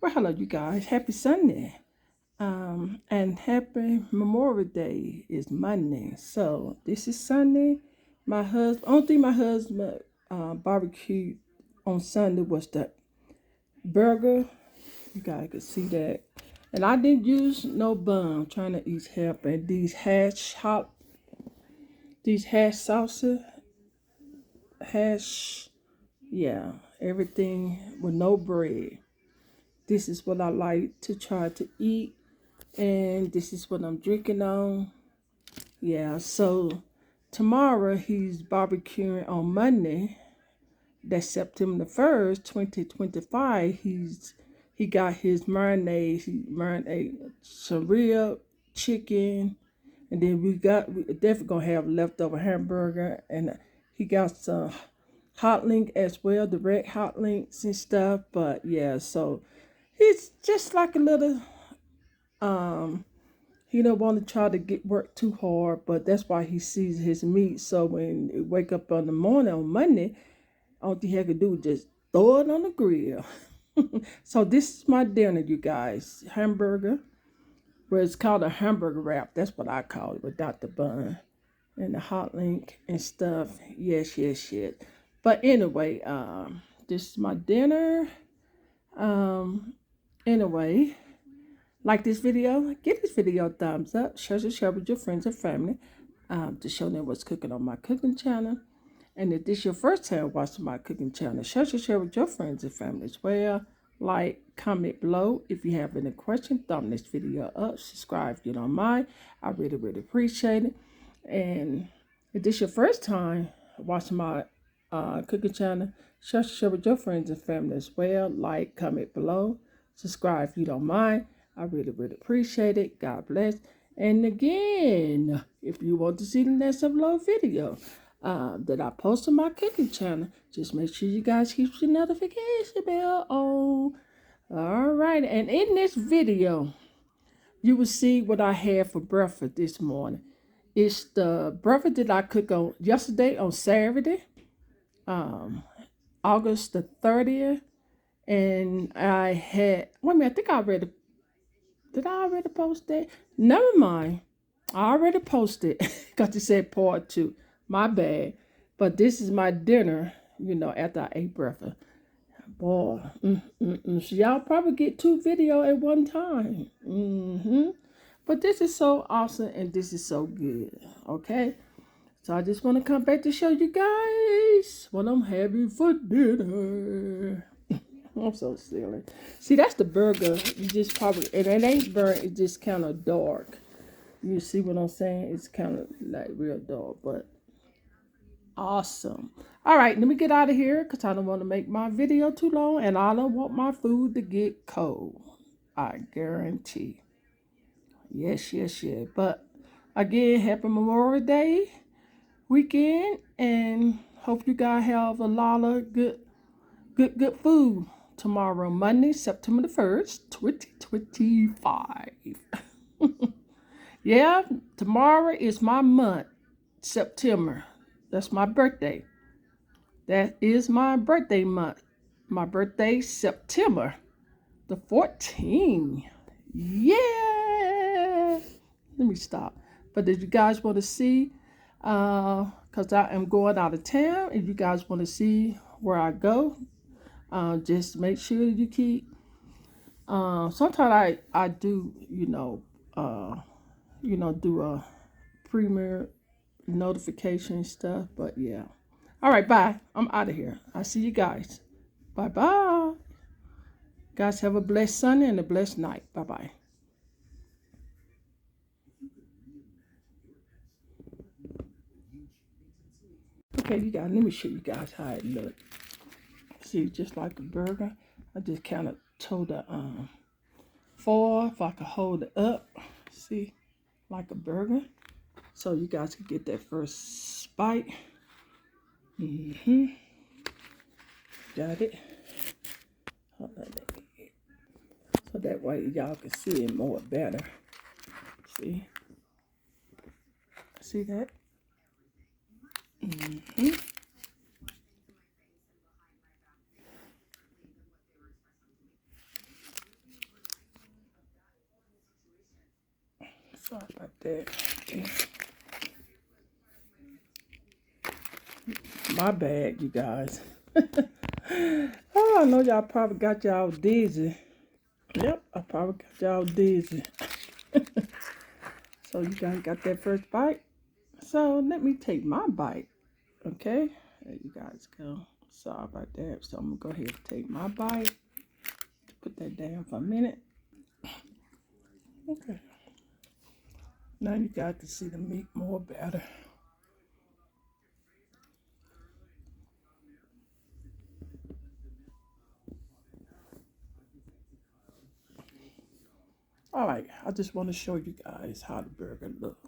Well, hello, you guys. Happy Sunday. And happy Memorial Day is Monday. So this is Sunday. My husband, only thing my husband barbecued on Sunday was the burger. You guys could see that. And I didn't use no bun. I'm trying to eat healthy. And these hash sauces, hash, yeah, everything with no bread. This is what I like to try to eat, and this is what I'm drinking on. Yeah, so tomorrow he's barbecuing on Monday. That's September the 1st, 2025. He got his marinade. He marinade some real chicken, and then we definitely gonna have leftover hamburger, and he got some hot link as well, the red hot links and stuff. But yeah, so he's just like a little he don't want to try to get work too hard, but that's why he sees his meat. So when he wake up in the morning on Monday, all he had to do is just throw it on the grill. So this is my dinner, you guys. Hamburger. Well, it's called a hamburger wrap. That's what I call it, without the bun and the hot link and stuff. Yes, yes, yes. But anyway, this is my dinner. Anyway, like this video, give this video a thumbs up. Share with your friends and family to show them what's cooking on my cooking channel. And if this is your first time watching my cooking channel, share with your friends and family as well. Like, comment below. If you have any questions, thumb this video up. Subscribe if you don't mind. I really, really appreciate it. And if this is your first time watching my cooking channel, share with your friends and family as well. Like, comment below. Subscribe if you don't mind. I really, really appreciate it. God bless. And again, if you want to see the next upload video that I post on my cooking channel, just make sure you guys keep your notification bell on. All right. And in this video, you will see what I had for breakfast this morning. It's the breakfast that I cooked on yesterday on Saturday, August the 30th. And I had, wait a minute, I think I already, did I already post that? Never mind. I already posted because it said part two. My bad. But this is my dinner, after I ate breakfast. Boy, so y'all probably get 2 videos at one time. But this is so awesome and this is so good. Okay? So I just want to come back to show you guys what I'm having for dinner. I'm so silly. See, that's the burger. You just probably, and it ain't burnt, it's just kind of dark. You see what I'm saying? It's kind of like real dark, but awesome. All right, let me get out of here because I don't want to make my video too long and I don't want my food to get cold. I guarantee. Yes, yes, yes. But again, happy Memorial Day weekend, and hope you guys have a lot of good food tomorrow, Monday, September the 1st, 2025. Yeah, tomorrow is my month, September. That's my birthday. That is my birthday month. My birthday, September the 14th. Yeah. Let me stop. But if you guys want to see, because I am going out of town, if you guys want to see where I go, just make sure you keep. Sometimes I do, do a premiere notification stuff. But yeah. All right, bye. I'm out of here. I see you guys. Bye bye. Guys, have a blessed Sunday and a blessed night. Bye bye. Okay, you guys, let me show you guys how it looks. See, just like a burger, I just kind of told the foil if I could hold it up. See, like a burger. So you guys can get that first bite. Got it. Hold on. So that way y'all can see it more better. See? See that? Sorry about that. Okay. My bad, you guys. Oh, I know y'all probably got y'all dizzy. Yep, I probably got y'all dizzy. So you guys got that first bite. So let me take my bite. Okay, there you guys go. Sorry about that. So I'm gonna go ahead and take my bite. Put that down for a minute. Okay. Now you got to see the meat more better. All right, I just want to show you guys how the burger look.